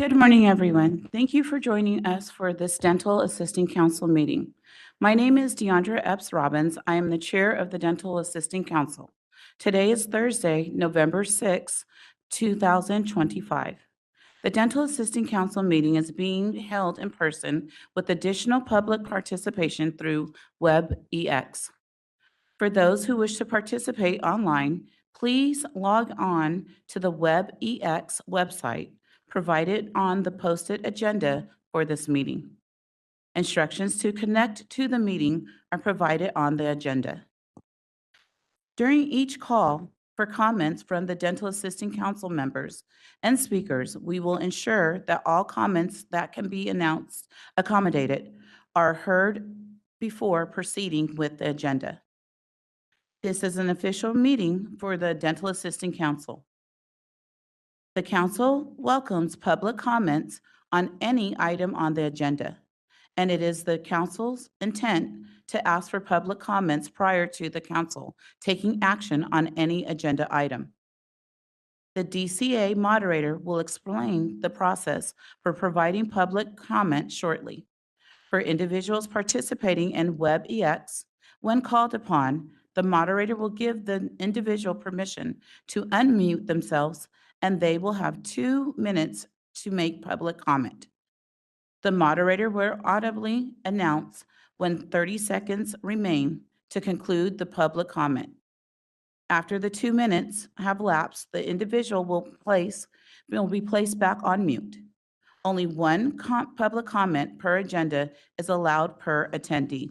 Good morning, everyone. Thank you for joining us for this Dental Assisting Council meeting. My name is Deandra Epps Robbins. I am the chair of the Dental Assisting Council. Today is Thursday, November 6, 2025. The Dental Assisting Council meeting is being held in person with additional public participation through WebEx. For those who wish to participate online, please log on to the WebEx website provided on the posted agenda for this meeting. Instructions to connect to the meeting are provided on the agenda. During each call for comments from the Dental Assisting Council members and speakers, we will ensure that all comments that can be accommodated are heard before proceeding with the agenda. This is an official meeting for the Dental Assisting Council. The council welcomes public comments on any item on the agenda, and it is the council's intent to ask for public comments prior to the council taking action on any agenda item. The DCA moderator will explain the process for providing public comment shortly. For individuals participating in WebEx, when called upon, the moderator will give the individual permission to unmute themselves, and they will have 2 minutes to make public comment. The moderator will audibly announce when 30 seconds remain to conclude the public comment. After the 2 minutes have lapsed, the individual will be placed back on mute. Only one public comment per agenda is allowed per attendee.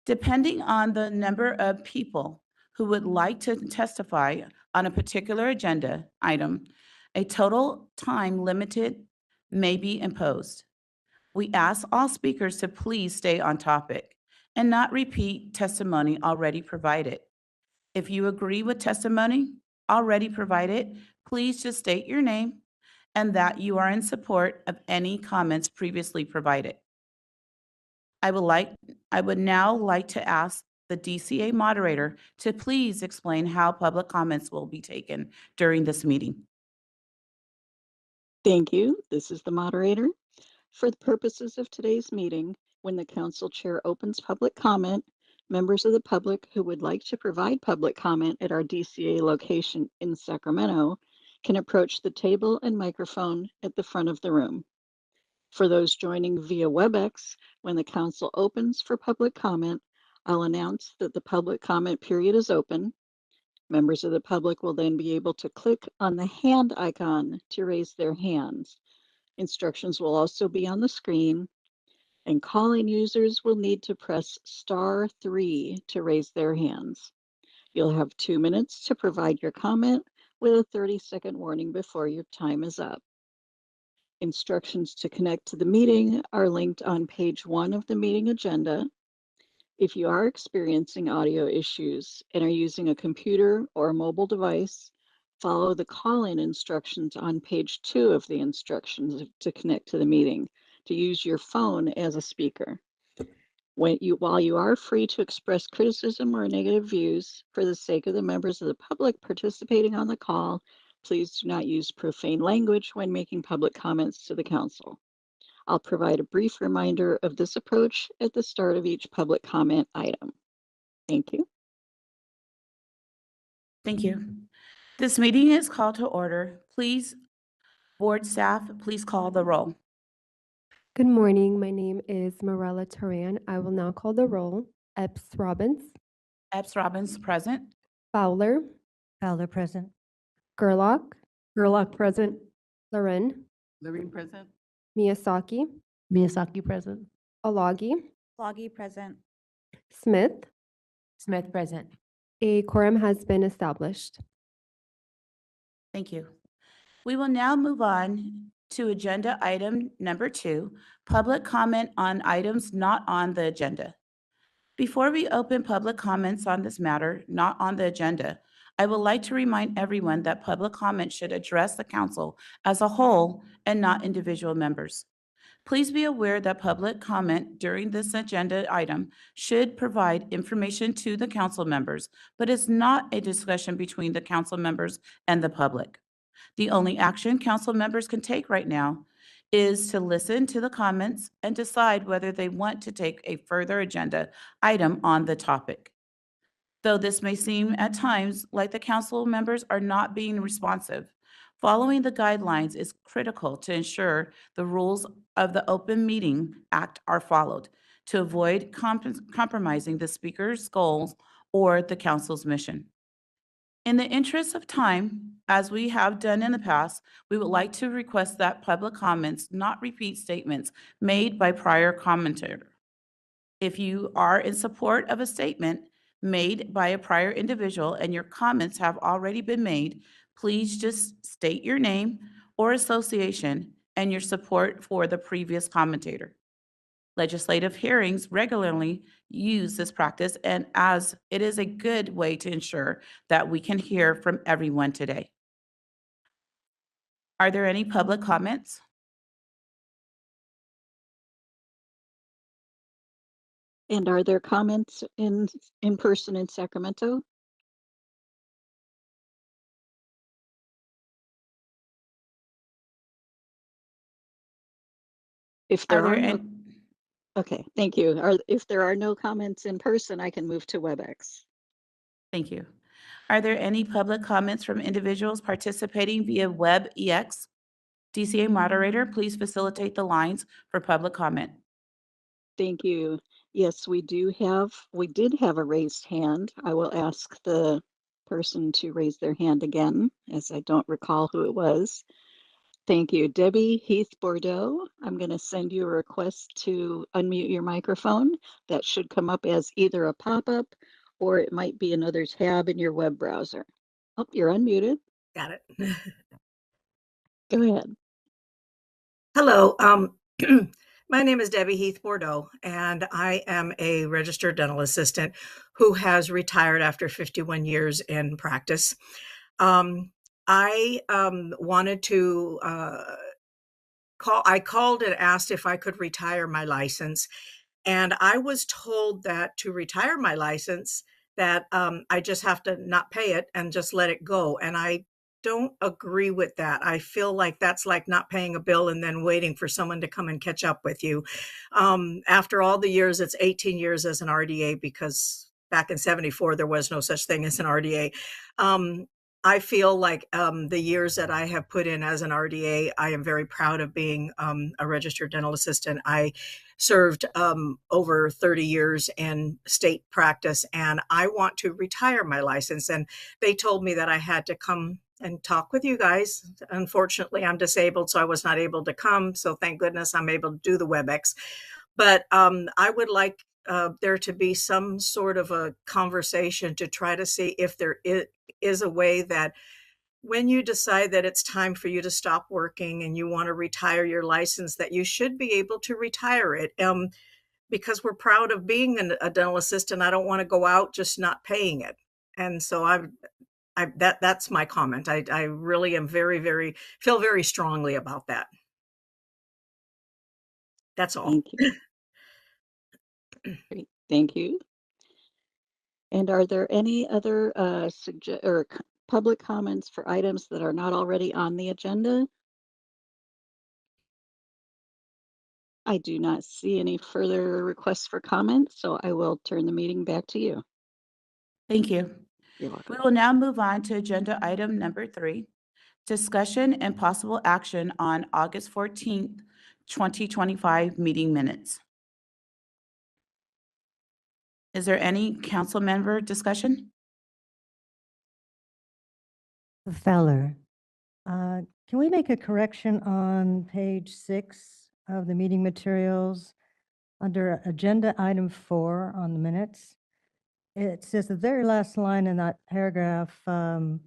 Depending on the number of people who would like to testify on a particular agenda item, a total time limited may be imposed. We ask all speakers to please stay on topic and not repeat testimony already provided. If you agree with testimony already provided, please just state your name and that you are in support of any comments previously provided. I would now like to ask the DCA moderator to please explain how public comments will be taken during this meeting. Thank you. This is the moderator. For the purposes of today's meeting, when the council chair opens public comment, members of the public who would like to provide public comment at our DCA location in Sacramento can approach the table and microphone at the front of the room. For those joining via WebEx, when the council opens for public comment, I'll announce that the public comment period is open. Members of the public will then be able to click on the hand icon to raise their hands. Instructions will also be on the screen, and calling users will need to press *3 to raise their hands. You'll have 2 minutes to provide your comment with a 30-second warning before your time is up. Instructions to connect to the meeting are linked on page 1 of the meeting agenda. If you are experiencing audio issues and are using a computer or a mobile device, follow the call-in instructions on page 2 of the instructions to connect to the meeting, to use your phone as a speaker. While you are free to express criticism or negative views, for the sake of the members of the public participating on the call, please do not use profane language when making public comments to the council. I'll provide a brief reminder of this approach at the start of each public comment item. Thank you. Thank you. This meeting is called to order. Please, board staff, please call the roll. Good morning. My name is Morella Turan. I will now call the roll. Epps Robbins. Epps Robbins, present. Fowler. Fowler present. Gerlach. Gerlach present. Loren. Lorraine, present. Miyazaki. Miyazaki present. Alagi. Alagi present. Smith. Smith present. A quorum has been established. Thank you. We will now move on to agenda item number 2, public comment on items not on the agenda. Before we open public comments on this matter not on the agenda, I would like to remind everyone that public comment should address the council as a whole and not individual members. Please be aware that public comment during this agenda item should provide information to the council members, but is not a discussion between the council members and the public. The only action council members can take right now is to listen to the comments and decide whether they want to take a further agenda item on the topic. Though this may seem at times like the council members are not being responsive, following the guidelines is critical to ensure the rules of the Open Meeting Act are followed to avoid compromising the speaker's goals or the council's mission. In the interest of time, as we have done in the past, we would like to request that public comments not repeat statements made by prior commentator. If you are in support of a statement made by a prior individual and your comments have already been made, please just state your name or association and your support for the previous commentator. Legislative hearings regularly use this practice, and as it is a good way to ensure that we can hear from everyone today. Are there any public comments? And are there comments in person in Sacramento? If Are there there are no, any? okay, thank you. If there are no comments in person, I can move to WebEx. Thank you. Are there any public comments from individuals participating via WebEx? DCA moderator, please facilitate the lines for public comment. Thank you. Yes, we did have a raised hand. I will ask the person to raise their hand again, as I don't recall who it was. Thank you. Debbie Heath Bordeaux, I'm going to send you a request to unmute your microphone. That should come up as either a pop-up or it might be another tab in your web browser. Oh, you're unmuted. Got it. Go ahead. Hello. My name is Debbie Heath Bordeaux, and I am a registered dental assistant who has retired after 51 years in practice. I wanted to I called and asked if I could retire my license. And I was told that to retire my license, that I just have to not pay it and just let it go. And I don't agree with that. I feel like that's like not paying a bill and then waiting for someone to come and catch up with you. After all the years, it's 18 years as an RDA, because back in 74, there was no such thing as an RDA. I feel like the years that I have put in as an RDA, I am very proud of being a registered dental assistant. I served over 30 years in state practice, and I want to retire my license. And they told me that I had to come and talk with you guys. Unfortunately, I'm disabled, so I was not able to come. So thank goodness I'm able to do the WebEx. But I would like there to be some sort of a conversation to try to see if there is a way that when you decide that it's time for you to stop working and you want to retire your license, that you should be able to retire it. Because we're proud of being a dental assistant. I don't want to go out just not paying it. And so that's my comment. I really am feel very strongly about that. That's all. Thank you. Great. Thank you. And are there any other public comments for items that are not already on the agenda? I do not see any further requests for comments, so I will turn the meeting back to you. Thank you. You're welcome. We will now move on to agenda item number 3, discussion and possible action on August 14th, 2025 meeting minutes. Is there any council member discussion? Fowler, can we make a correction on page 6 of the meeting materials under agenda item 4 on the minutes? It says the very last line in that paragraph, one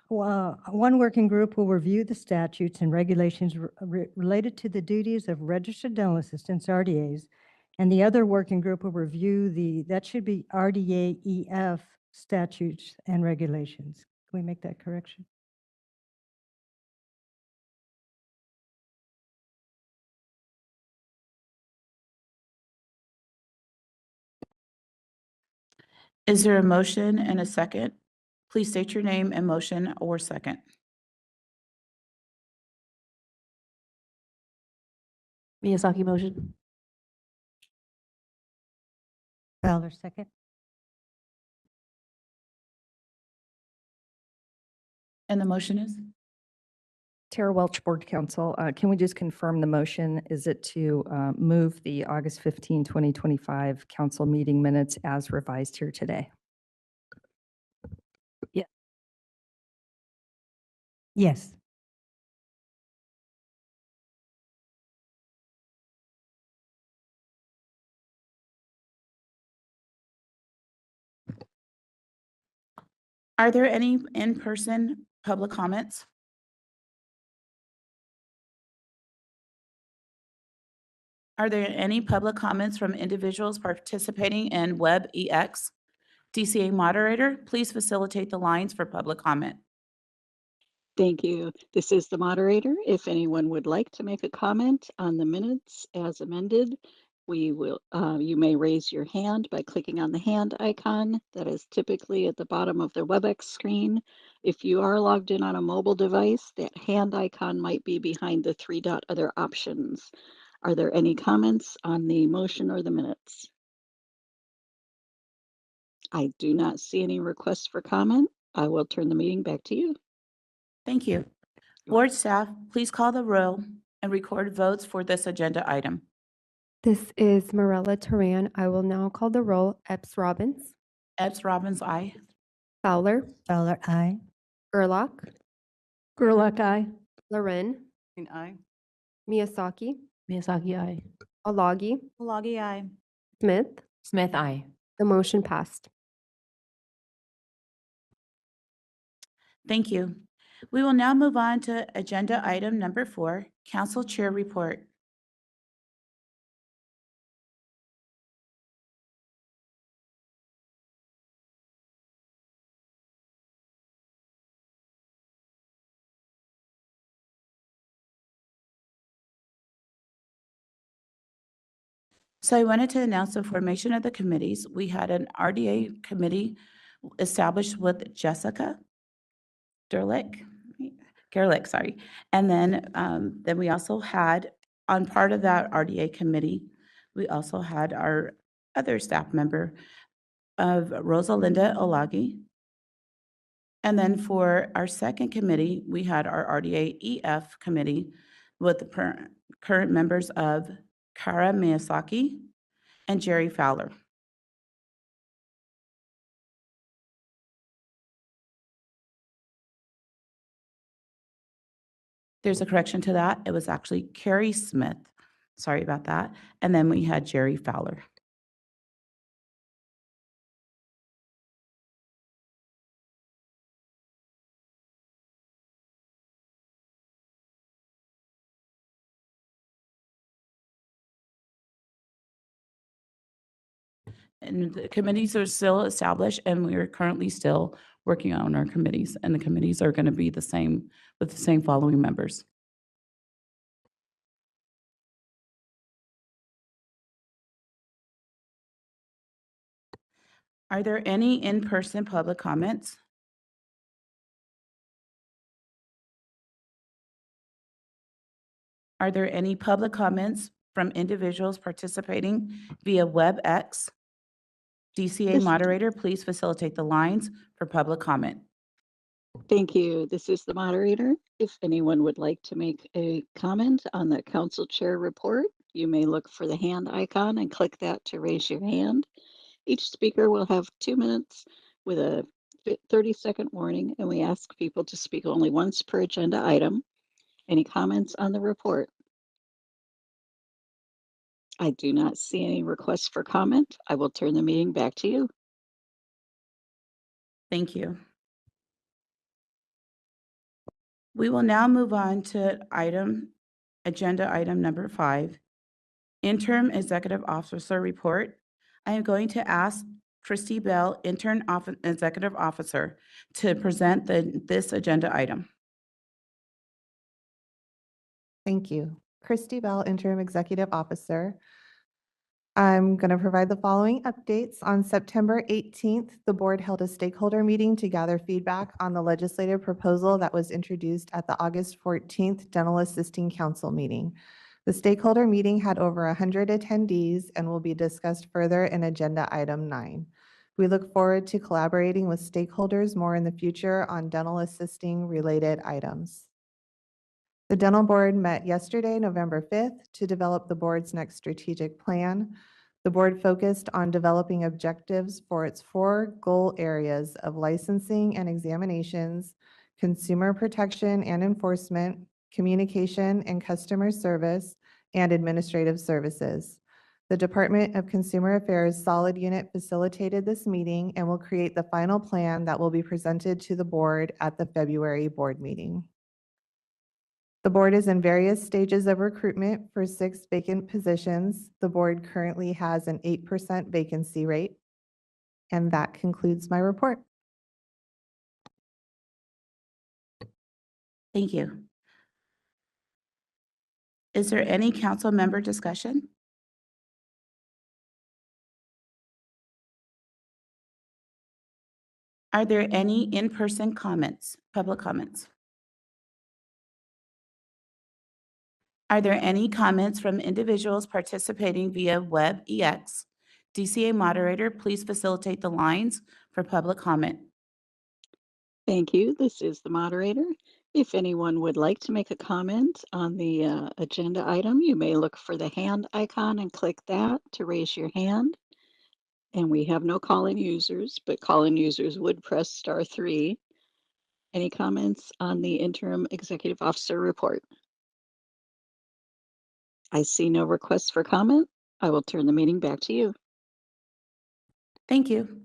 working group will review the statutes and regulations related to the duties of registered dental assistants, RDAs, and the other working group will review that should be RDA-EF statutes and regulations. Can we make that correction? Is there a motion and a second Please state your name and motion or second. Miyazaki motion. Fowler, second. And the motion is? Tara Welch, Board Counsel. Can we just confirm the motion? Is it to move the August 15, 2025 council meeting minutes as revised here today? Yes. Are there any in-person public comments? Are there any public comments from individuals participating in WebEx? DCA moderator, please facilitate the lines for public comment. Thank you. This is the moderator. If anyone would like to make a comment on the minutes as amended, you may raise your hand by clicking on the hand icon that is typically at the bottom of the WebEx screen. If you are logged in on a mobile device, that hand icon might be behind the three-dot other options. Are there any comments on the motion or the minutes? I do not see any requests for comment. I will turn the meeting back to you. Thank you. Board staff, please call the roll and record votes for this agenda item. This is Morella Teran. I will now call the roll. Epps Robbins, Epps Robbins, aye. Fowler, Fowler, aye. Gerlach, Gerlach, aye. Loren, Aye. Miyazaki, Miyazaki, aye. Alagi, Alagi, aye. Smith. Smith, aye. The motion passed. Thank you. We will now move on to agenda item number 4, Council Chair Report. So I wanted to announce the formation of the committees. We had an RDA committee established with Jessica Gerlich, sorry. And then we also had, on part of that RDA committee, we also had our other staff member of Rosalinda Olagi. And then for our second committee, we had our RDA EF committee with the current members of Kara Miyazaki and Jerry Fowler. There's a correction to that. It was actually Carrie Smith. Sorry about that. And then we had Jerry Fowler. And the committees are still established, and we are currently still working on our committees, and the committees are going to be the same with the same following members. Are there any in-person public comments? Are there any public comments from individuals participating via WebEx? DCA This- moderator, please facilitate the lines for public comment. Thank you. This is the moderator. If anyone would like to make a comment on the council chair report, you may look for the hand icon and click that to raise your hand. Each speaker will have 2 minutes with a 30-second warning, and we ask people to speak only once per agenda item. Any comments on the report? I do not see any requests for comment. I will turn the meeting back to you. Thank you. We will now move on to agenda item number 5, interim executive officer report. I am going to ask Christy Bell, interim executive officer, to present this agenda item. Thank you. Christy Bell, Interim Executive Officer. I'm going to provide the following updates. On September 18th, the board held a stakeholder meeting to gather feedback on the legislative proposal that was introduced at the August 14th Dental Assisting Council meeting. The stakeholder meeting had over 100 attendees and will be discussed further in Agenda Item 9. We look forward to collaborating with stakeholders more in the future on dental assisting related items. The Dental Board met yesterday, November 5th, to develop the board's next strategic plan. The board focused on developing objectives for its 4 goal areas of licensing and examinations, consumer protection and enforcement, communication and customer service, and administrative services. The Department of Consumer Affairs Solid Unit facilitated this meeting and will create the final plan that will be presented to the board at the February board meeting. The board is in various stages of recruitment for 6 vacant positions. The board currently has an 8% vacancy rate. And that concludes my report. Thank you. Is there any council member discussion? Are there any in-person comments, public comments? Are there any comments from individuals participating via WebEx? DCA moderator, please facilitate the lines for public comment. Thank you. This is the moderator. If anyone would like to make a comment on the agenda item, you may look for the hand icon and click that to raise your hand. And we have no call-in users, but call-in users would press *3. Any comments on the interim executive officer report? I see no requests for comment. I will turn the meeting back to you. Thank you.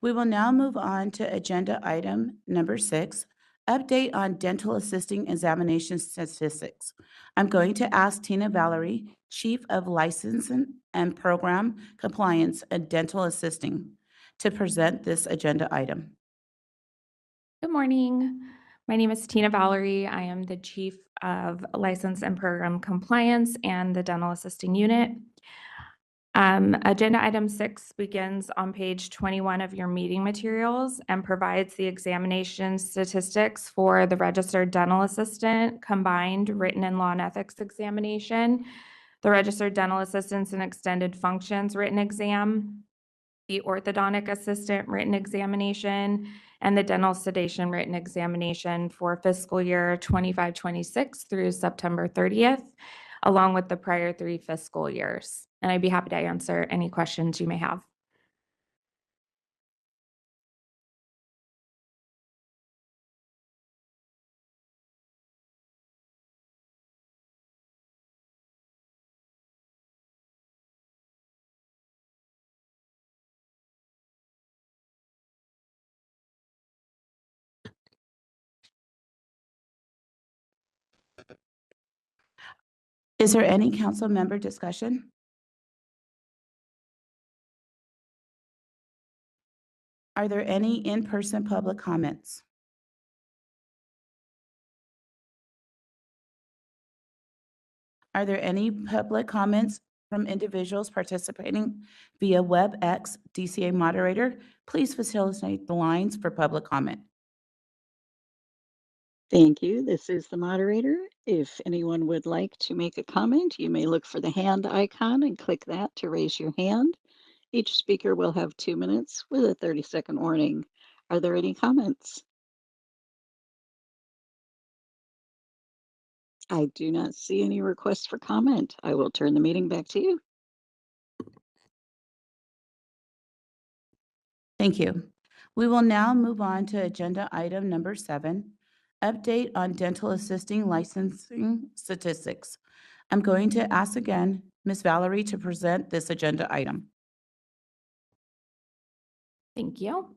We will now move on to agenda item number 6, update on dental assisting examination statistics. I'm going to ask Tina Valerie, Chief of Licensing and Program Compliance and Dental Assisting, to present this agenda item. Good morning. My name is Tina Valerie. I am the Chief of License and Program Compliance and the Dental Assisting Unit. Agenda item 6 begins on page 21 of your meeting materials and provides the examination statistics for the registered dental assistant, combined written and law and ethics examination, the registered dental assistants and extended functions written exam, the orthodontic assistant written examination, and the dental sedation written examination for fiscal year 25-26 through September 30th, along with the prior 3 fiscal years. And I'd be happy to answer any questions you may have. Is there any council member discussion? Are there any in-person public comments? Are there any public comments from individuals participating via WebEx? DCA moderator, please facilitate the lines for public comment. Thank you. This is the moderator. If anyone would like to make a comment, you may look for the hand icon and click that to raise your hand. Each speaker will have 2 minutes with a 30-second warning. Are there any comments? I do not see any requests for comment. I will turn the meeting back to you. Thank you. We will now move on to agenda item number 7, update on dental assisting licensing statistics. I'm going to ask again Ms. Valerie to present this agenda item. Thank you.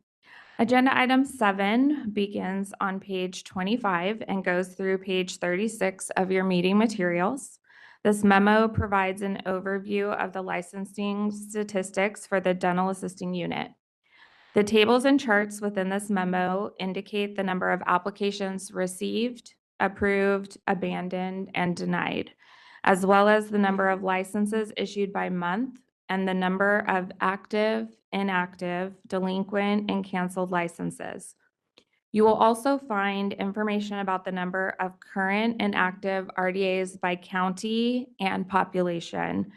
Agenda item 7 begins on page 25 and goes through page 36 of your meeting materials. This memo provides an overview of the licensing statistics for the dental assisting unit. The tables and charts within this memo indicate the number of applications received, approved, abandoned, and denied, as well as the number of licenses issued by month and the number of active, inactive, delinquent, and canceled licenses. You will also find information about the number of current and active RDAs by county and population.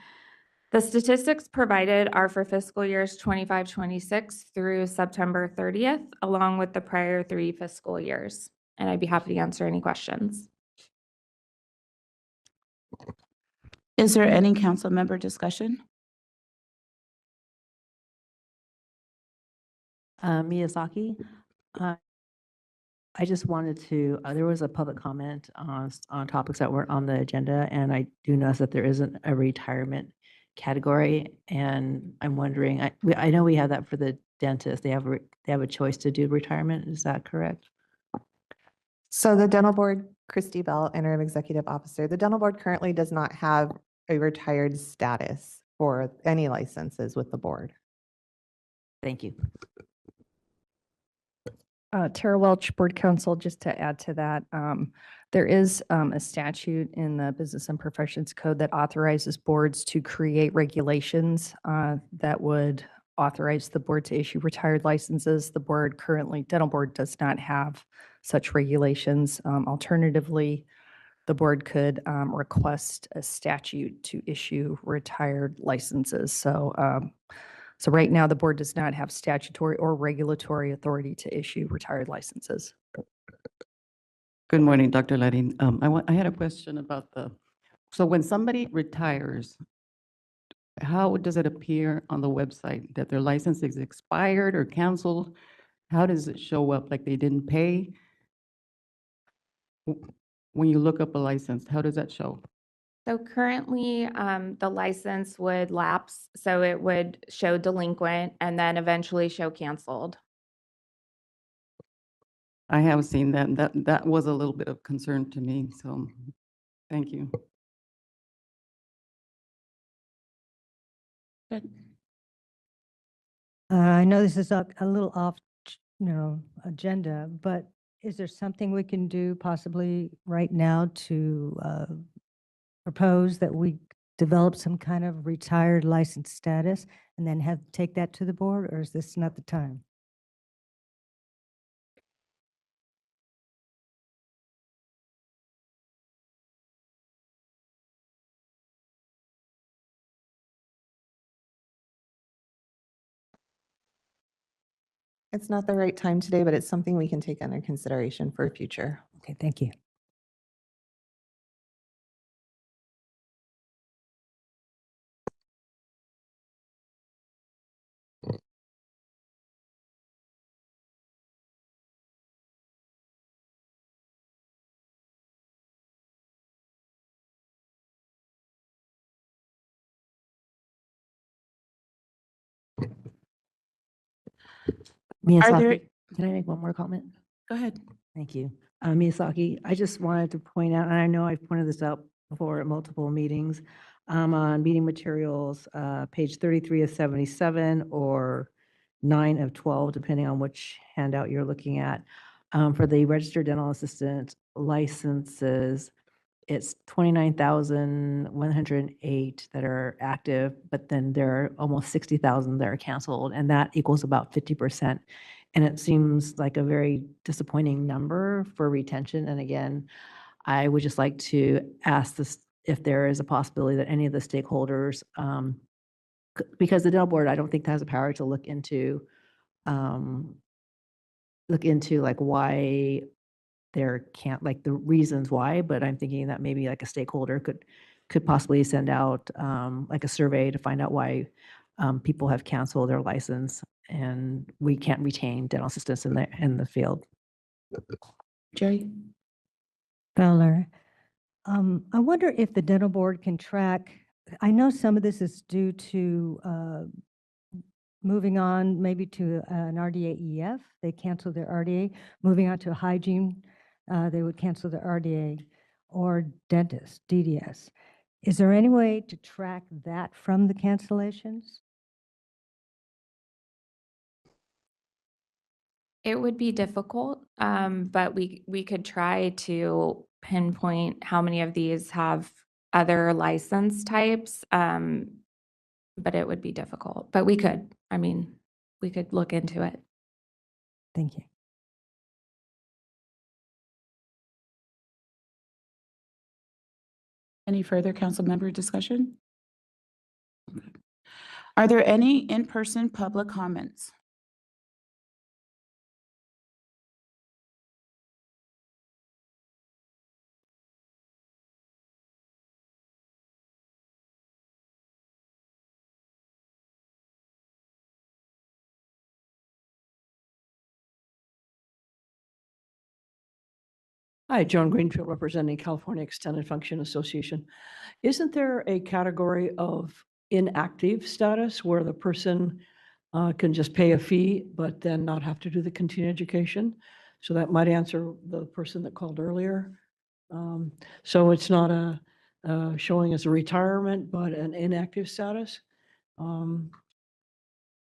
The statistics provided are for fiscal years 25-26 through September 30th, along with the prior 3 fiscal years. And I'd be happy to answer any questions. Is there any council member discussion? Miyazaki. I just wanted to, there was a public comment on topics that weren't on the agenda, and I do notice that there isn't a retirement category, and I'm wondering, I know we have that for the dentist. They have a choice to do retirement. Is that correct? So the dental board, Christy Bell, interim executive officer, the dental board currently does not have a retired status for any licenses with the board. Thank you. Tara Welch, Board Counsel, just to add to that, there is a statute in the Business and Professions Code that authorizes boards to create regulations that would authorize the board to issue retired licenses. The board currently, dental board does not have such regulations. Alternatively, the board could request a statute to issue retired licenses. So right now, the board does not have statutory or regulatory authority to issue retired licenses. Good morning, Dr. Leding. I had a question about so when somebody retires, how does it appear on the website that their license is expired or canceled? How does it show up, like they didn't pay? When you look up a license, how does that show? So currently, the license would lapse, so it would show delinquent and then eventually show canceled. I have seen that, and that was a little bit of concern to me, so thank you. Good. I know this is a little off, agenda, but is there something we can do possibly right now to propose that we develop some kind of retired license status and then take that to the board, or is this not the time? It's not the right time today, but it's something we can take under consideration for future. Okay, thank you. Miyazaki, can I make one more comment? Go ahead. Thank you. Miyazaki, I just wanted to point out, and I know I've pointed this out before at multiple meetings, on meeting materials, page 33 of 77 or 9 of 12, depending on which handout you're looking at. For the registered dental assistant licenses, it's 29,108 that are active, but then there are almost 60,000 that are canceled, and that equals about 50%. And it seems like a very disappointing number for retention. And again, I would just like to ask this, if there is a possibility that any of the stakeholders, because the dental board, I don't think has the power to look into like why there can't, like the reasons why, but I'm thinking that maybe like a stakeholder could possibly send out like a survey to find out why people have canceled their license and we can't retain dental assistants in the field. Jerry? Fowler, I wonder if the dental board can track, I know some of this is due to moving on maybe to an RDA EF, they cancel their RDA, moving on to hygiene, they would cancel the RDA, or dentist, DDS. Is there any way to track that from the cancellations? It would be difficult, but we could try to pinpoint how many of these have other license types. but it would be difficult. But we could, I mean, we could look into it. Thank you. Any further council member discussion? Okay. Are there any in-person public comments? Hi, Joan Greenfield, representing California Extended Function Association. Isn't there a category of inactive status where the person can just pay a fee, but then not have to do the continuing education? So that might answer the person that called earlier. So it's not showing as a retirement, but an inactive status.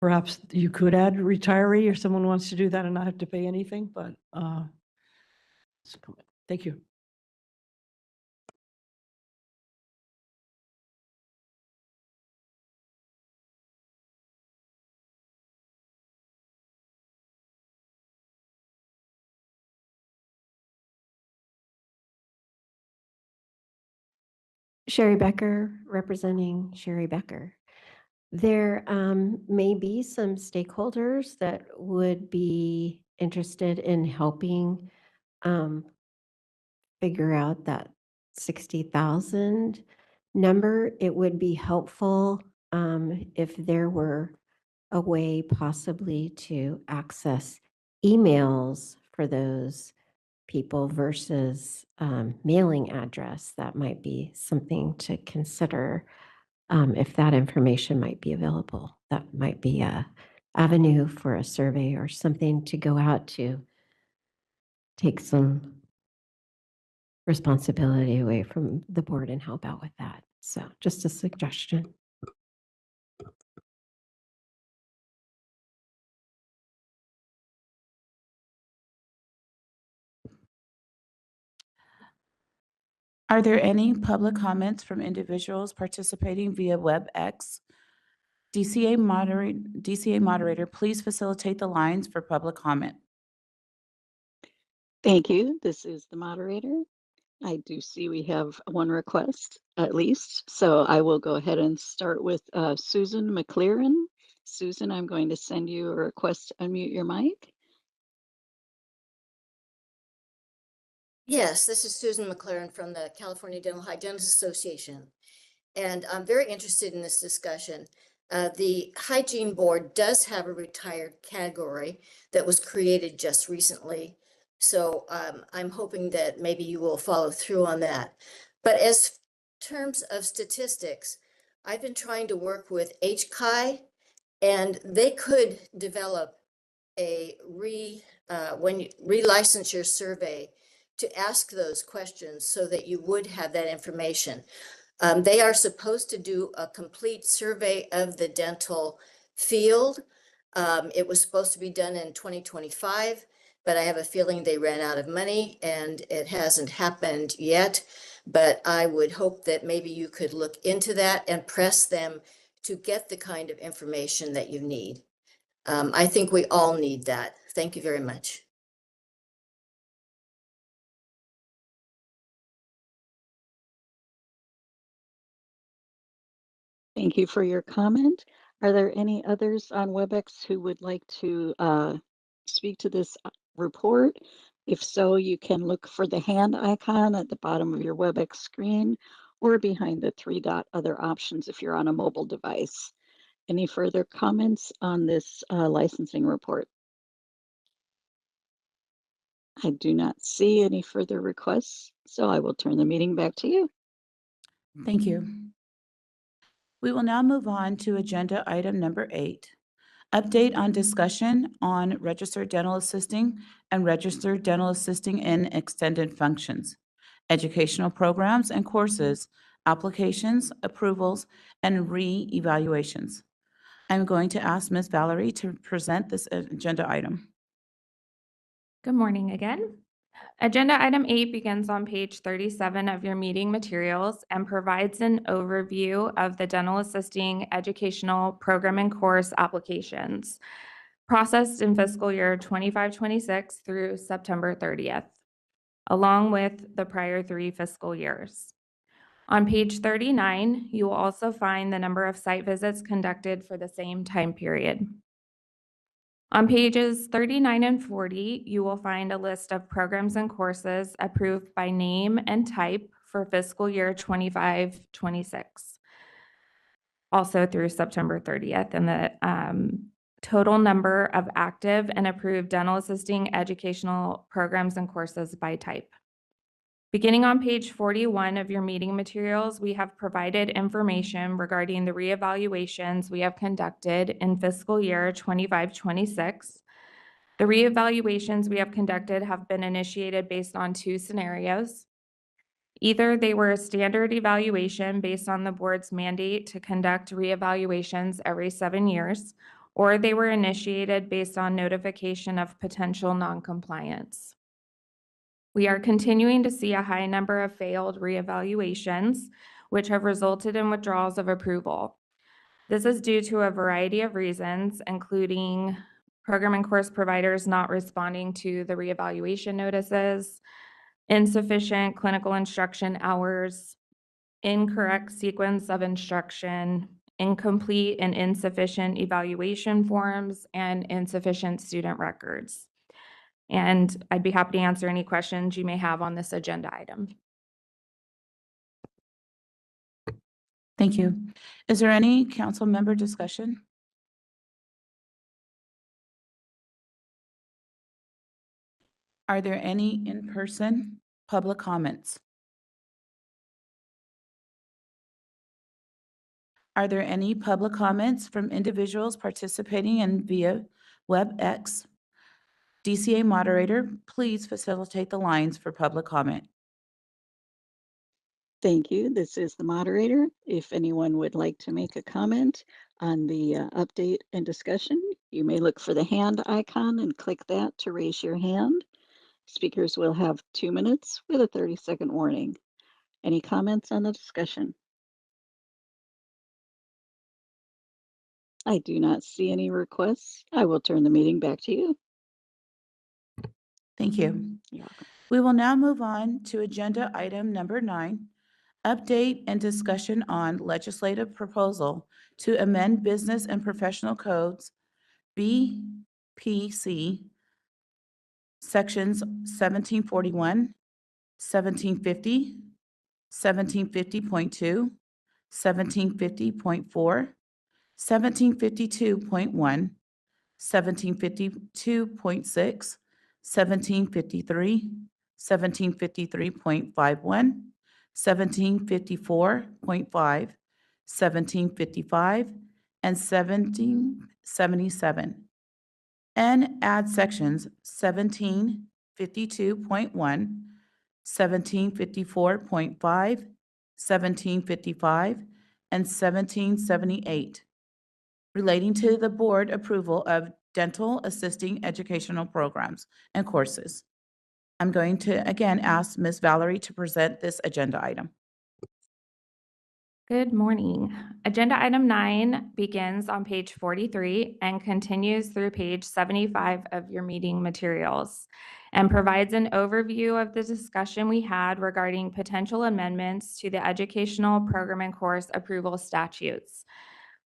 Perhaps you could add retiree if someone wants to do that and not have to pay anything, but thank you. Sherry Becker, representing Sherry Becker. There may be some stakeholders that would be interested in helping figure out that 60,000 number. It would be helpful if there were a way possibly to access emails for those people versus mailing address. That might be something to consider if that information might be available. That might be a avenue for a survey or something to go out to take some responsibility away from the board and help out with that. So just a suggestion. Are there any public comments from individuals participating via WebEx? DCA moderator, please facilitate the lines for public comment. Thank you. This is the moderator. I do see we have one request at least, so I will go ahead and start with Susan McLaren. Susan, I'm going to send you a request to unmute your mic. Yes, this is Susan McLaren from the California Dental Hygienists Association, and I'm very interested in this discussion. The Hygiene Board does have a retired category that was created just recently, so I'm hoping that maybe you will follow through on that. But as terms of statistics, I've been trying to work with HCI, and they could develop a relicensure survey to ask those questions so that you would have that information. They are supposed to do a complete survey of the dental field. It was supposed to be done in 2025, but I have a feeling they ran out of money and it hasn't happened yet. But I would hope that maybe you could look into that and press them to get the kind of information that you need. I think we all need that. Thank you very much. Thank you for your comment. Are there any others on WebEx who would like to speak to this report? If so, you can look for the hand icon at the bottom of your WebEx screen or behind the 3-dot other options if you're on a mobile device. Any further comments on this licensing report? I do not see any further requests, so I will turn the meeting back to you. Thank you. We will now move on to agenda item number 8. Update on discussion on registered dental assisting and registered dental assisting in extended functions, educational programs and courses, applications, approvals, and re-evaluations. I'm going to ask Ms. Valerie to present this agenda item. Good morning again. Agenda item 8 begins on page 37 of your meeting materials and provides an overview of the dental assisting educational program and course applications processed in fiscal year 25-26 through September 30th, along with the prior 3 fiscal years. On page 39, you will also find the number of site visits conducted for the same time period. On pages 39 and 40, you will find a list of programs and courses approved by name and type for fiscal year 25-26, also through September 30th, and the total number of active and approved dental assisting educational programs and courses by type. Beginning on page 41 of your meeting materials, we have provided information regarding the reevaluations we have conducted in fiscal year 25-26. The reevaluations we have conducted have been initiated based on 2 scenarios. Either they were a standard evaluation based on the board's mandate to conduct reevaluations every 7 years, or they were initiated based on notification of potential noncompliance. We are continuing to see a high number of failed reevaluations, which have resulted in withdrawals of approval. This is due to a variety of reasons, including program and course providers not responding to the reevaluation notices, insufficient clinical instruction hours, incorrect sequence of instruction, incomplete and insufficient evaluation forms, and insufficient student records. And I'd be happy to answer any questions you may have on this agenda item. Thank you. Is there any council member discussion? Are there any in-person public comments? Are there any public comments from individuals participating in via WebEx? DCA moderator, please facilitate the lines for public comment. Thank you. This is the moderator. If anyone would like to make a comment on the update and discussion, you may look for the hand icon and click that to raise your hand. Speakers will have 2 minutes with a 30-second warning. Any comments on the discussion? I do not see any requests. I will turn the meeting back to you. Thank you. You're welcome. We will now move on to agenda item number 9, update and discussion on legislative proposal to amend business and professional codes, BPC, sections 1741, 1750, 1750.2, 1750.4, 1752.1, 1752.6, 1753, 1753.51, 1754.5, 1755, and 1777. And add sections 1752.1, 1754.5, 1755, and 1778, relating to the board approval of dental assisting educational programs and courses. I'm going to again ask Ms. Valerie to present this agenda item. Good morning. Agenda item 9 begins on page 43 and continues through page 75 of your meeting materials and provides an overview of the discussion we had regarding potential amendments to the educational program and course approval statutes.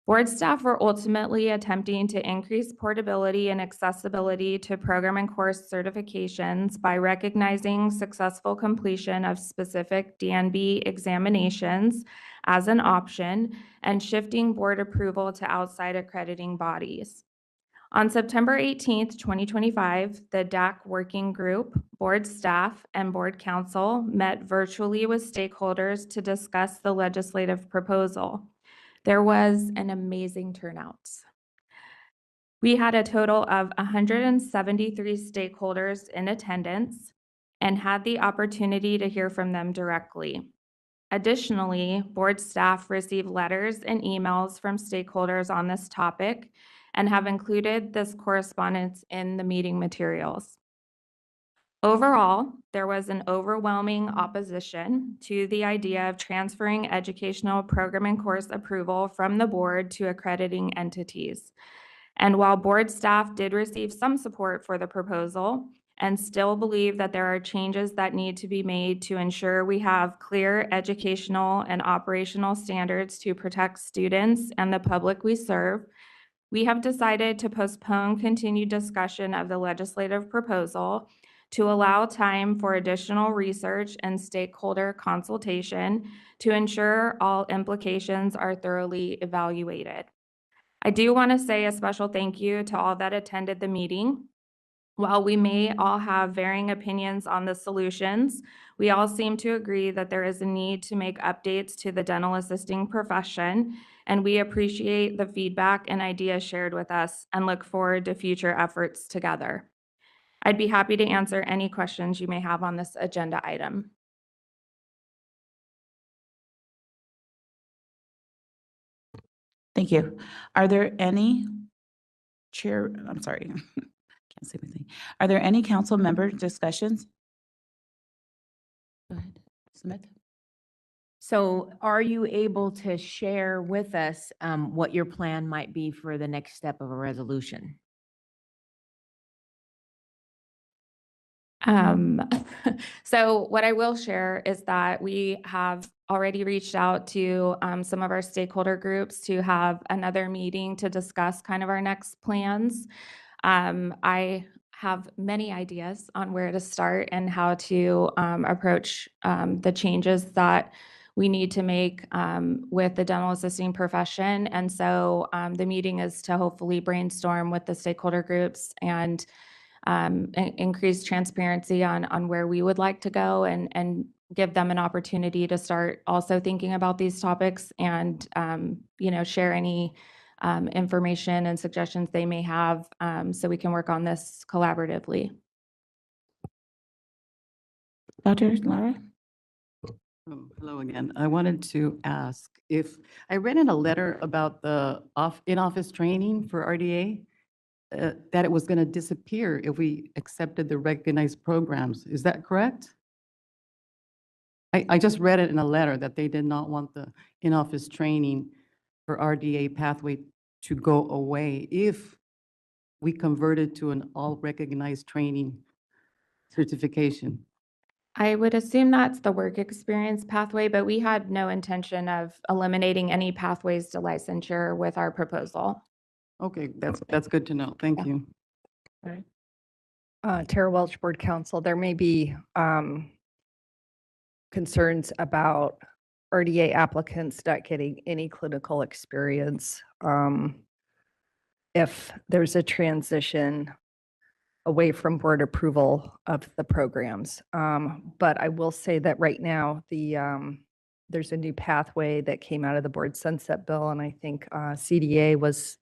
Board staff were ultimately attempting to increase portability and accessibility to program and course certifications by recognizing successful completion of specific DNB examinations as an option and shifting board approval to outside accrediting bodies. On September 18th, 2025, the DAC working group, board staff, and board council met virtually with stakeholders to discuss the legislative proposal. There was an amazing turnout. We had a total of 173 stakeholders in attendance and had the opportunity to hear from them directly. Additionally, board staff received letters and emails from stakeholders on this topic and have included this correspondence in the meeting materials. Overall, there was an overwhelming opposition to the idea of transferring educational program and course approval from the board to accrediting entities. And while board staff did receive some support for the proposal and still believe that there are changes that need to be made to ensure we have clear educational and operational standards to protect students and the public we serve, we have decided to postpone continued discussion of the legislative proposal to allow time for additional research and stakeholder consultation to ensure all implications are thoroughly evaluated. I do want to say a special thank you to all that attended the meeting. While we may all have varying opinions on the solutions, we all seem to agree that there is a need to make updates to the dental assisting profession, and we appreciate the feedback and ideas shared with us and look forward to future efforts together. I'd be happy to answer any questions you may have on this agenda item. Thank you. Are there any I'm sorry, can't say anything. Are there any council member discussions? Go ahead, Smith. So are you able to share with us what your plan might be for the next step of a resolution? So what I will share is that we have already reached out to some of our stakeholder groups to have another meeting to discuss kind of our next plans. I have many ideas on where to start and how to approach the changes that we need to make with the dental assisting profession. And so the meeting is to hopefully brainstorm with the stakeholder groups and increase transparency on where we would like to go and give them an opportunity to start also thinking about these topics and, share any information and suggestions they may have so we can work on this collaboratively. Dr. Lara? Hello again. I wanted to ask if, I read in a letter about the in-office training for RDA, that it was going to disappear if we accepted the recognized programs. Is that correct? I just read it in a letter that they did not want the in-office training for RDA pathway to go away if we converted to an all-recognized training certification. I would assume that's the work experience pathway, but we had no intention of eliminating any pathways to licensure with our proposal. Okay, that's good to know. Thank you. Tara Welch, Board Counsel, there may be concerns about RDA applicants not getting any clinical experience if there's a transition away from board approval of the programs. But I will say that right now, there's a new pathway that came out of the board sunset bill, and I think CDA was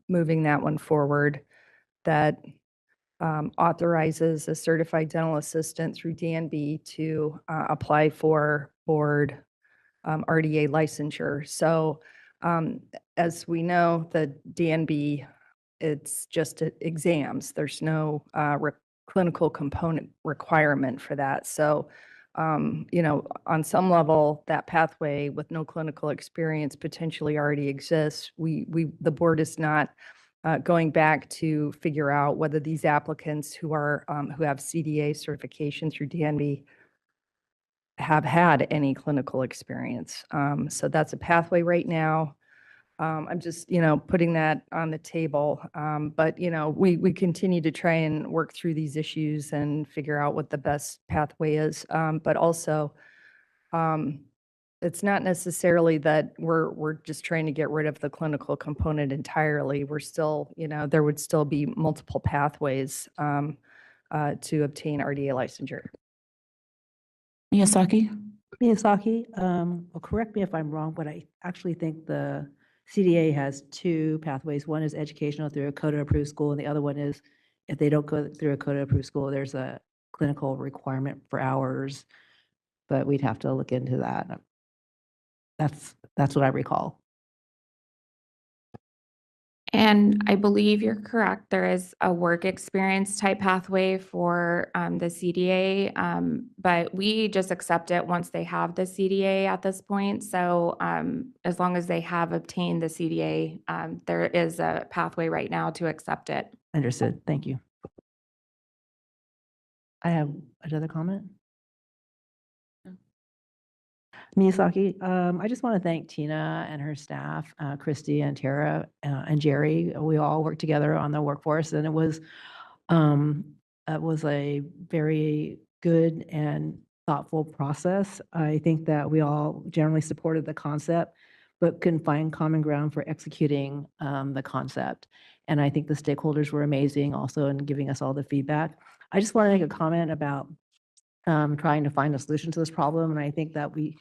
moving that one forward, that authorizes a certified dental assistant through DNB to apply for board RDA licensure. So as we know, the DNB, it's just exams. There's no clinical component requirement for that. So, on some level, that pathway with no clinical experience potentially already exists. The board is not going back to figure out whether these applicants who have CDA certification through DNB have had any clinical experience. So that's a pathway right now. I'm just, putting that on the table. But, we continue to try and work through these issues and figure out what the best pathway is. But also, it's not necessarily that we're just trying to get rid of the clinical component entirely. We're still, there would still be multiple pathways to obtain RDA licensure. Miyazaki? Miyazaki, well, correct me if I'm wrong, but I actually think the CDA has two pathways. One is educational through a CODA-approved school, and the other one is if they don't go through a CODA-approved school, there's a clinical requirement for hours, but we'd have to look into that. That's what I recall. And I believe you're correct. There is a work experience type pathway for the CDA, but we just accept it once they have the CDA at this point. So as long as they have obtained the CDA, there is a pathway right now to accept it. Understood. Thank you. I have another comment. Miyazaki, I just want to thank Tina and her staff, Christy and Tara and Jerry. We all worked together on the workforce, and it was a very good and thoughtful process. I think that we all generally supported the concept, but couldn't find common ground for executing the concept. And I think the stakeholders were amazing also in giving us all the feedback. I just want to make a comment about trying to find a solution to this problem. And I think that we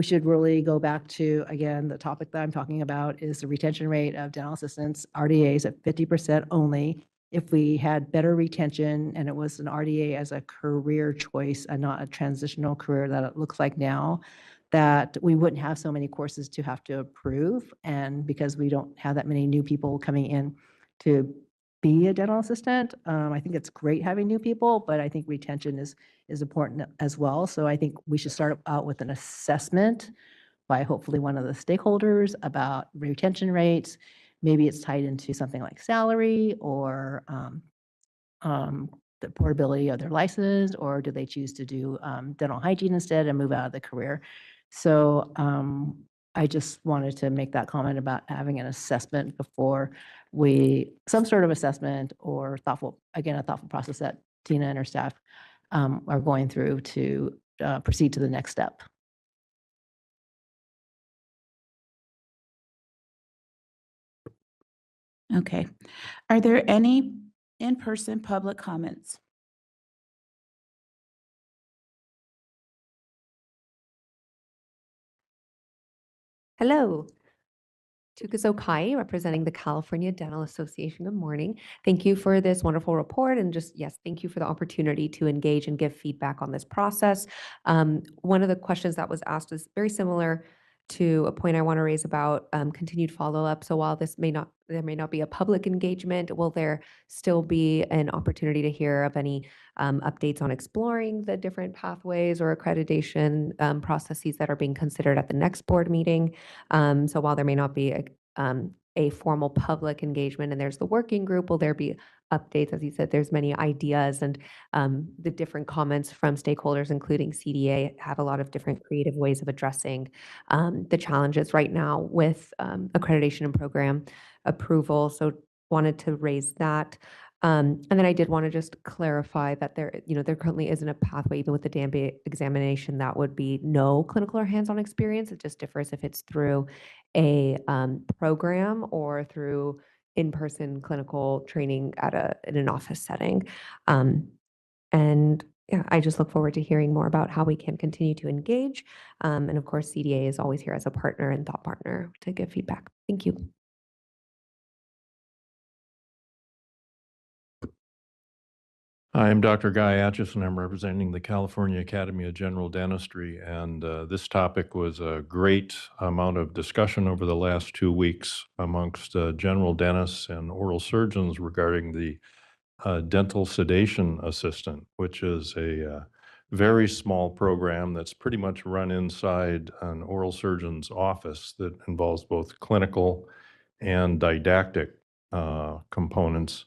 should really go back to, again, the topic that I'm talking about is the retention rate of dental assistants, RDAs at 50% only. If we had better retention and it was an RDA as a career choice and not a transitional career that it looks like now, that we wouldn't have so many courses to have to approve. And because we don't have that many new people coming in to be a dental assistant, I think it's great having new people, but I think retention is important as well. So I think we should start out with an assessment by hopefully one of the stakeholders about retention rates. Maybe it's tied into something like salary or the portability of their license, or do they choose to do dental hygiene instead and move out of the career? So I just wanted to make that comment about having an assessment before some sort of assessment or a thoughtful process that Tina and her staff are going through to proceed to the next step. Okay. Are there any in-person public comments? Hello. Tukaso Kai, representing the California Dental Association. Good morning. Thank you for this wonderful report, and yes, thank you for the opportunity to engage and give feedback on this process. One of the questions that was asked is very similar to a point I want to raise about continued follow-up. So while there may not be a public engagement, will there still be an opportunity to hear of any updates on exploring the different pathways or accreditation processes that are being considered at the next board meeting? So while there may not be a formal public engagement and there's the working group, will there be updates? As you said, there's many ideas, and the different comments from stakeholders, including CDA, have a lot of different creative ways of addressing the challenges right now with accreditation and program approval. So wanted to raise that. And then I did want to just clarify that there currently isn't a pathway, even with the DAMB examination, that would be no clinical or hands-on experience. It just differs if it's through a program or through in-person clinical training in an office setting. And yeah, I just look forward to hearing more about how we can continue to engage. And of course, CDA is always here as a partner and thought partner to give feedback. Thank you. Hi, I'm Dr. Guy Atchison. I'm representing the California Academy of General Dentistry, and this topic was a great amount of discussion over the last 2 weeks amongst general dentists and oral surgeons regarding the dental sedation assistant, which is a very small program that's pretty much run inside an oral surgeon's office that involves both clinical and didactic components.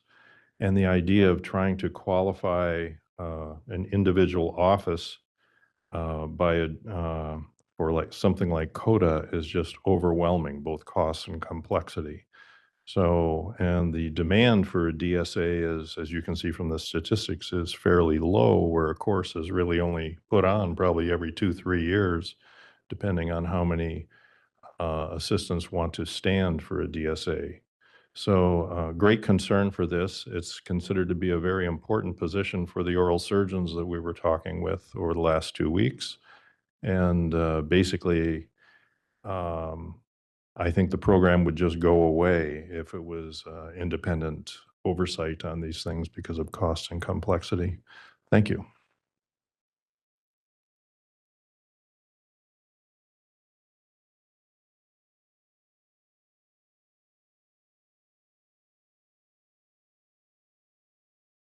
And the idea of trying to qualify an individual office for like something like CODA is just overwhelming, both costs and complexity. So, and the demand for a DSA is, as you can see from the statistics, is fairly low, where a course is really only put on probably every 2-3 years, depending on how many assistants want to stand for a DSA. So great concern for this. It's considered to be a very important position for the oral surgeons that we were talking with over the last 2 weeks. And basically, I think the program would just go away if it was independent oversight on these things because of cost and complexity. Thank you.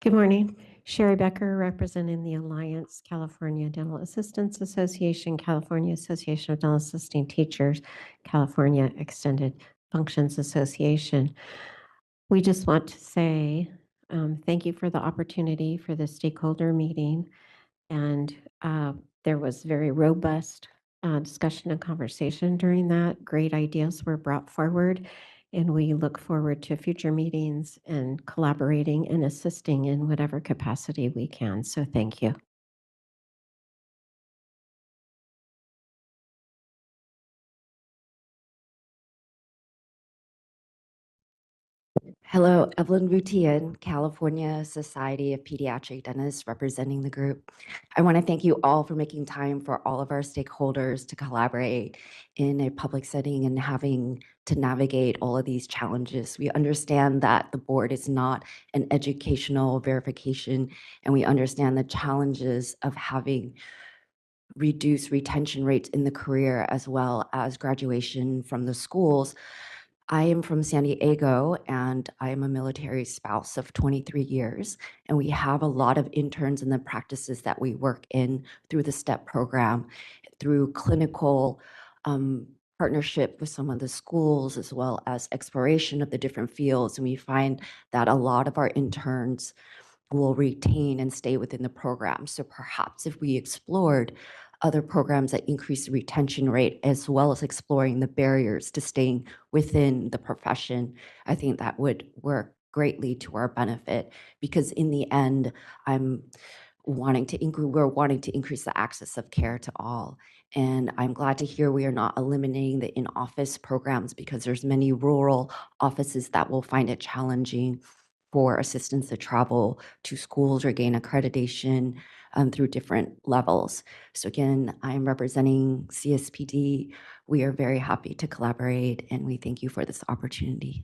Good morning. Sherry Becker, representing the Alliance California Dental Assistants Association, California Association of Dental Assisting Teachers, California Extended Functions Association. We just want to say thank you for the opportunity for the stakeholder meeting. And there was very robust discussion and conversation during that. Great ideas were brought forward. And we look forward to future meetings and collaborating and assisting in whatever capacity we can. So thank you. Hello, Evelyn Boutian, California Society of Pediatric Dentists, representing the group. I want to thank you all for making time for all of our stakeholders to collaborate in a public setting and having to navigate all of these challenges. We understand that the board is not an educational verification, and we understand the challenges of having reduced retention rates in the career as well as graduation from the schools. I am from San Diego, and I am a military spouse of 23 years, and we have a lot of interns in the practices that we work in through the STEP program, through clinical partnership with some of the schools, as well as exploration of the different fields. And we find that a lot of our interns will retain and stay within the program. So perhaps if we explored other programs that increase the retention rate, as well as exploring the barriers to staying within the profession, I think that would work greatly to our benefit, because in the end, we're wanting to increase the access of care to all. And I'm glad to hear we are not eliminating the in-office programs, because there's many rural offices that will find it challenging for assistants to travel to schools or gain accreditation through different levels. So again, I'm representing CSPD. We are very happy to collaborate, and we thank you for this opportunity.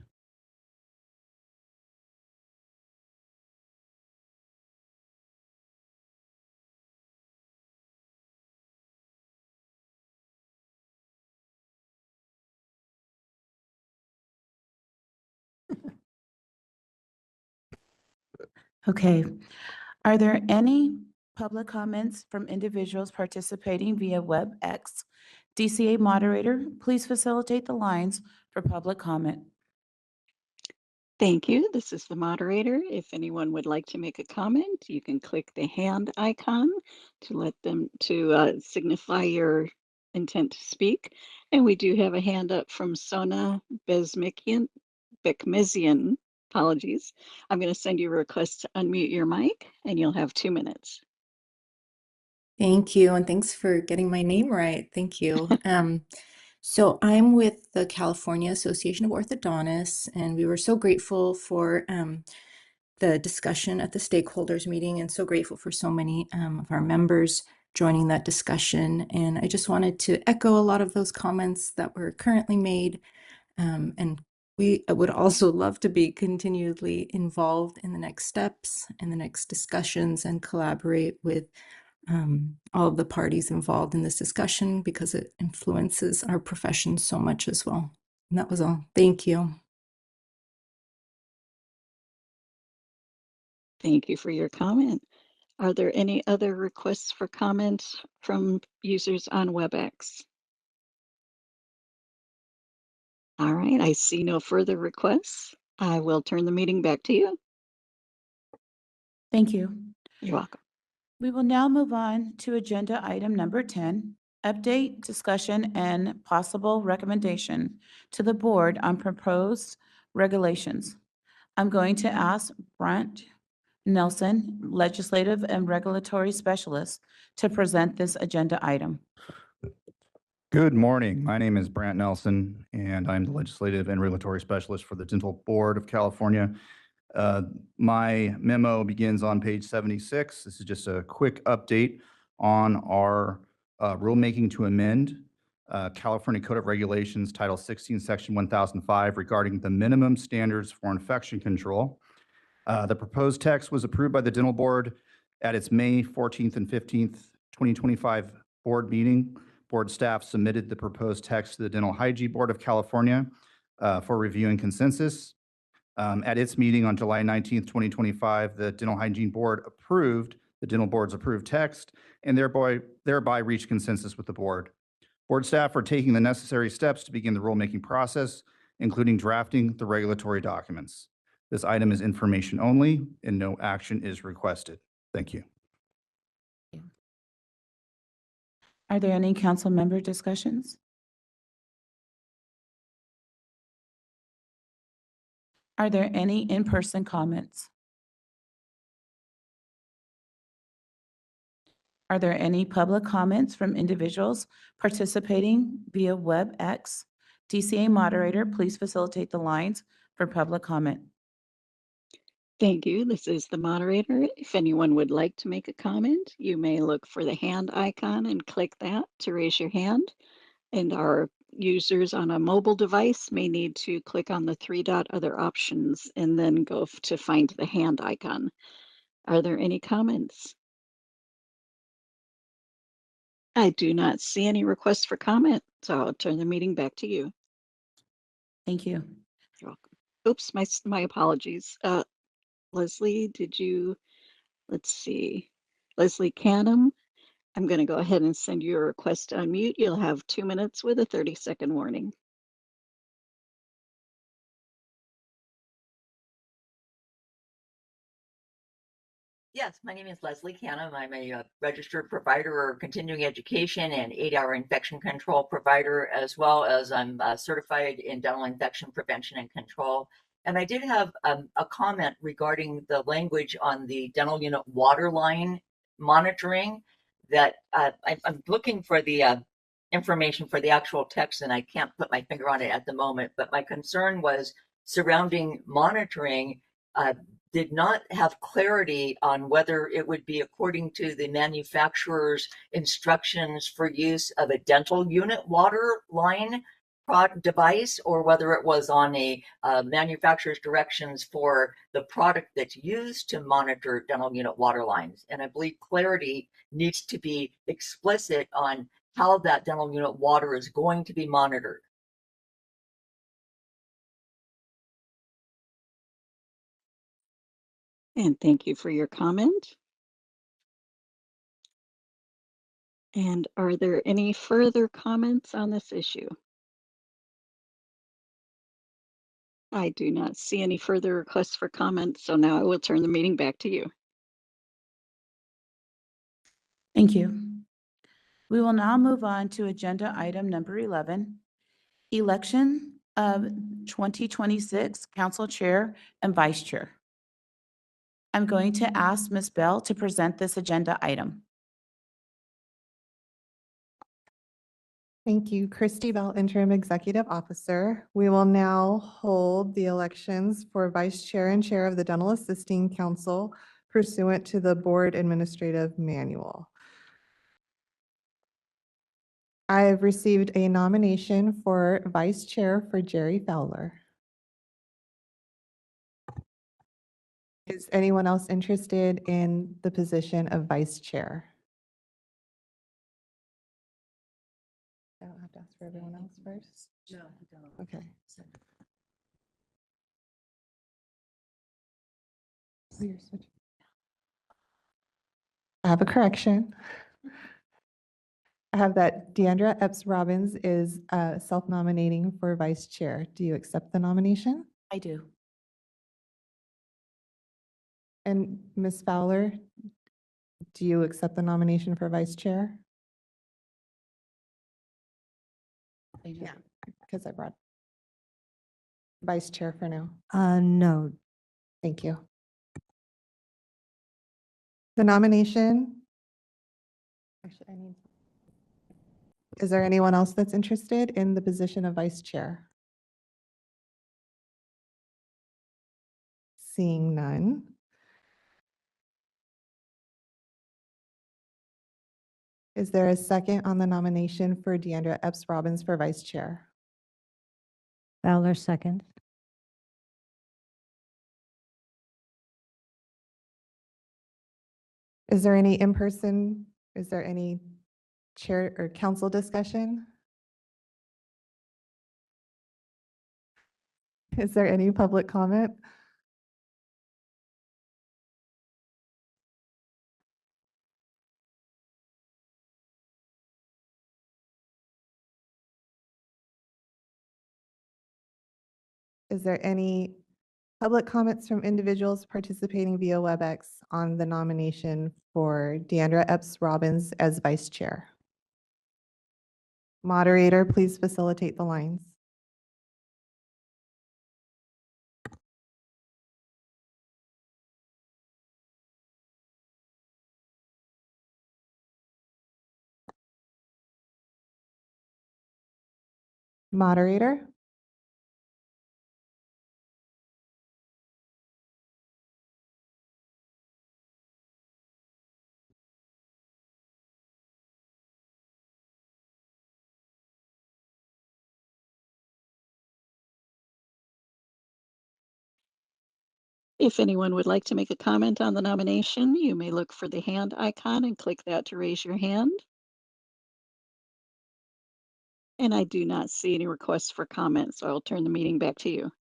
Okay. Are there any public comments from individuals participating via WebEx? DCA moderator, please facilitate the lines for public comment. Thank you. This is the moderator. If anyone would like to make a comment, you can click the hand icon to let them signify your intent to speak. And we do have a hand up from Sona Bekmezian. Apologies. I'm going to send you a request to unmute your mic, and you'll have 2 minutes. Thank you, and thanks for getting my name right. Thank you. So I'm with the California Association of Orthodontists, and we were so grateful for the discussion at the stakeholders meeting, and so grateful for so many of our members joining that discussion. And I just wanted to echo a lot of those comments that were currently made. And we would also love to be continually involved in the next steps and the next discussions, and collaborate with all of the parties involved in this discussion, because it influences our profession so much as well. And that was all. Thank you. Thank you for your comment. Are there any other requests for comments from users on WebEx? All right, I see no further requests. I will turn the meeting back to you. Thank you. You're welcome. We will now move on to agenda item number 10, update, discussion, and possible recommendation to the board on proposed regulations. I'm going to ask Brent Nelson, Legislative and Regulatory Specialist, to present this agenda item. Good morning. My name is Brant Nelson, and I'm the Legislative and Regulatory Specialist for the Dental Board of California. My memo begins on page 76. This is just a quick update on our rulemaking to amend California Code of Regulations, Title 16, Section 1005, regarding the minimum standards for infection control. The proposed text was approved by the Dental Board at its May 14th and 15th, 2025 board meeting. Board staff submitted the proposed text to the Dental Hygiene Board of California for review and consensus. At its meeting on July 19th, 2025, the Dental Hygiene Board approved the dental board's approved text and thereby reached consensus with the board. Board staff are taking the necessary steps to begin the rulemaking process, including drafting the regulatory documents. This item is information only and no action is requested. Thank you. Are there any council member discussions? Are there any in-person comments? Are there any public comments from individuals participating via WebEx? DCA moderator, please facilitate the lines for public comment. Thank you. This is the moderator. If anyone would like to make a comment, you may look for the hand icon and click that to raise your hand. And our users on a mobile device may need to click on the three-dot other options and then go to find the hand icon. Are there any comments? I do not see any requests for comment, so I'll turn the meeting back to you. Thank you. You're welcome. Oops, my apologies. Leslie, did you, let's see, Leslie Canham, I'm going to go ahead and send you a request to unmute. You'll have 2 minutes with a 30-second warning. Yes, my name is Leslie Canham. I'm a registered provider of continuing education and 8-hour infection control provider, as well as I'm certified in dental infection prevention and control. And I did have a comment regarding the language on the dental unit water line monitoring that I'm looking for the information for the actual text, and I can't put my finger on it at the moment. But my concern was surrounding monitoring did not have clarity on whether it would be according to the manufacturer's instructions for use of a dental unit water line device, or whether it was on a manufacturer's directions for the product that's used to monitor dental unit water lines. And I believe clarity needs to be explicit on how that dental unit water is going to be monitored. And thank you for your comment. And are there any further comments on this issue? I do not see any further requests for comment, so now I will turn the meeting back to you. Thank you. We will now move on to agenda item number 11, election of 2026 council chair and vice chair. I'm going to ask Ms. Bell to present this agenda item. Thank you, Christy Bell, Interim Executive Officer. We will now hold the elections for Vice Chair and Chair of the Dental Assisting Council pursuant to the Board Administrative Manual. I have received a nomination for Vice Chair for Jerry Fowler. Is anyone else interested in the position of Vice Chair? I don't have to ask for everyone else first? No, you don't. Okay. I have a correction. I have that Deandra Epps Robbins is self-nominating for Vice Chair. Do you accept the nomination? I do. And Ms. Fowler, do you accept the nomination for Vice Chair? Yeah, because I brought Vice Chair for now. No. Thank you. The nomination. Actually, is there anyone else that's interested in the position of Vice Chair? Seeing none. Is there a second on the nomination for Deandra Epps Robbins for Vice Chair? Fowler, second. Is there any in-person, is there any chair or council discussion? Is there any public comment? Is there any public comments from individuals participating via WebEx on the nomination for Deandra Epps Robbins as vice chair? Moderator, please facilitate the lines. Moderator? If anyone would like to make a comment on the nomination, you may look for the hand icon and click that to raise your hand. And I do not see any requests for comments, so I'll turn the meeting back to you.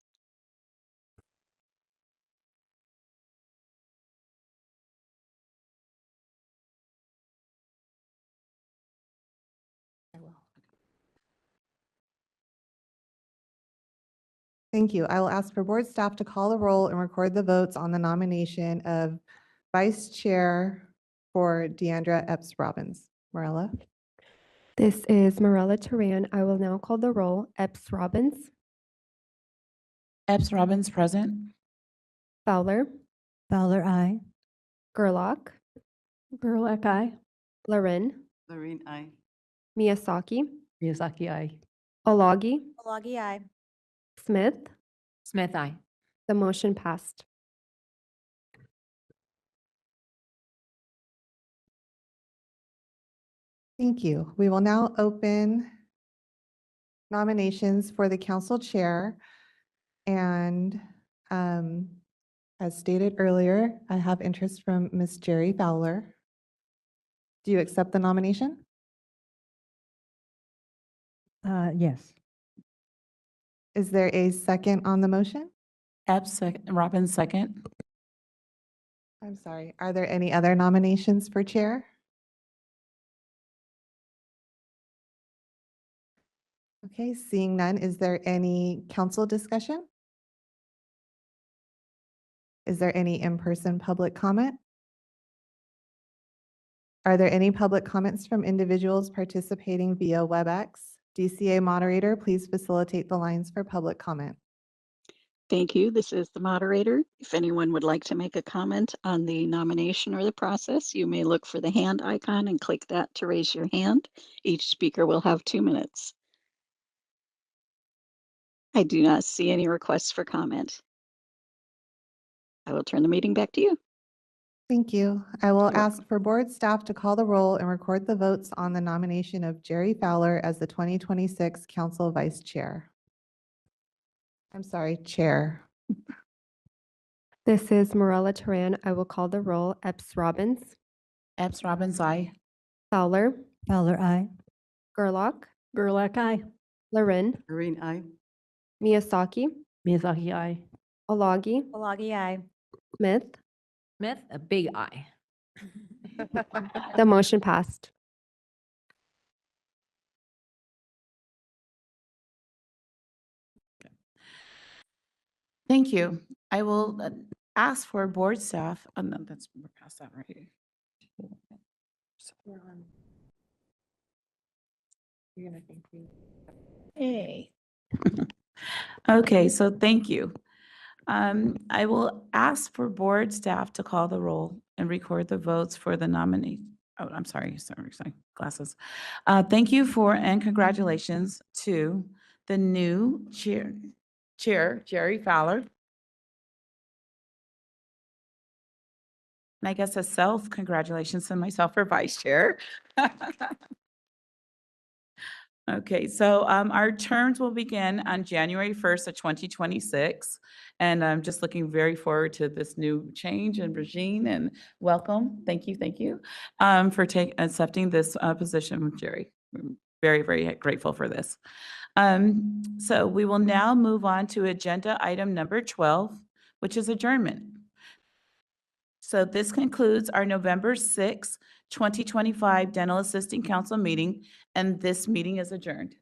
Thank you. I will ask for board staff to call the roll and record the votes on the nomination of vice chair for Deandra Epps Robbins. Morella? This is Morella Teran. I will now call the roll. Epps Robbins, Epps Robbins, present. Fowler, Fowler, aye. Gerlach, Gerlach, aye. Laren, Lorraine, aye. Miyazaki, Miyazaki, aye. Olagi, Olagi, aye. Smith. Smith, aye. The motion passed. Thank you. We will now open nominations for the council chair. And as stated earlier, I have interest from Ms. Jerry Fowler. Do you accept the nomination? Yes. Is there a second on the motion? Epps, Robbins, second. I'm sorry. Are there any other nominations for chair? Okay, seeing none, is there any council discussion? Is there any in-person public comment? Are there any public comments from individuals participating via WebEx? DCA moderator, please facilitate the lines for public comment. Thank you. This is the moderator. If anyone would like to make a comment on the nomination or the process, you may look for the hand icon and click that to raise your hand. Each speaker will have 2 minutes. I do not see any requests for comment. I will turn the meeting back to you. Thank you. I will You're ask for board staff to call the roll and record the votes on the nomination of Jerry Fowler as the 2026 council vice chair. I'm sorry, chair. This is Morella Teran. I will call the roll. Epps Robbins, Epps Robbins, aye. Fowler, Fowler, aye. Gerlach, Gerlach, aye. Laren, Lorraine, aye. Miyazaki, Miyazaki, aye. Olagi, Olagi, aye. Smith. Smith, a big aye. The motion passed. Thank you. I will ask for board staff, no, that's, we're past that, right? Hey. Okay, so thank you. I will ask for board staff to call the roll and record the votes for the nominee. Oh, I'm sorry, glasses. Thank you for and congratulations to the new chair, Jerry Fowler. And I guess a self-congratulations to myself for vice chair. Okay, so our terms will begin on January 1st of 2026. And I'm just looking very forward to this new change and regime, and welcome. Thank you for accepting this position, Jerry. very, very grateful for this. So we will now move on to agenda item number 12, which is adjournment. So this concludes our November 6, 2025 Dental Assisting Council meeting, and this meeting is adjourned.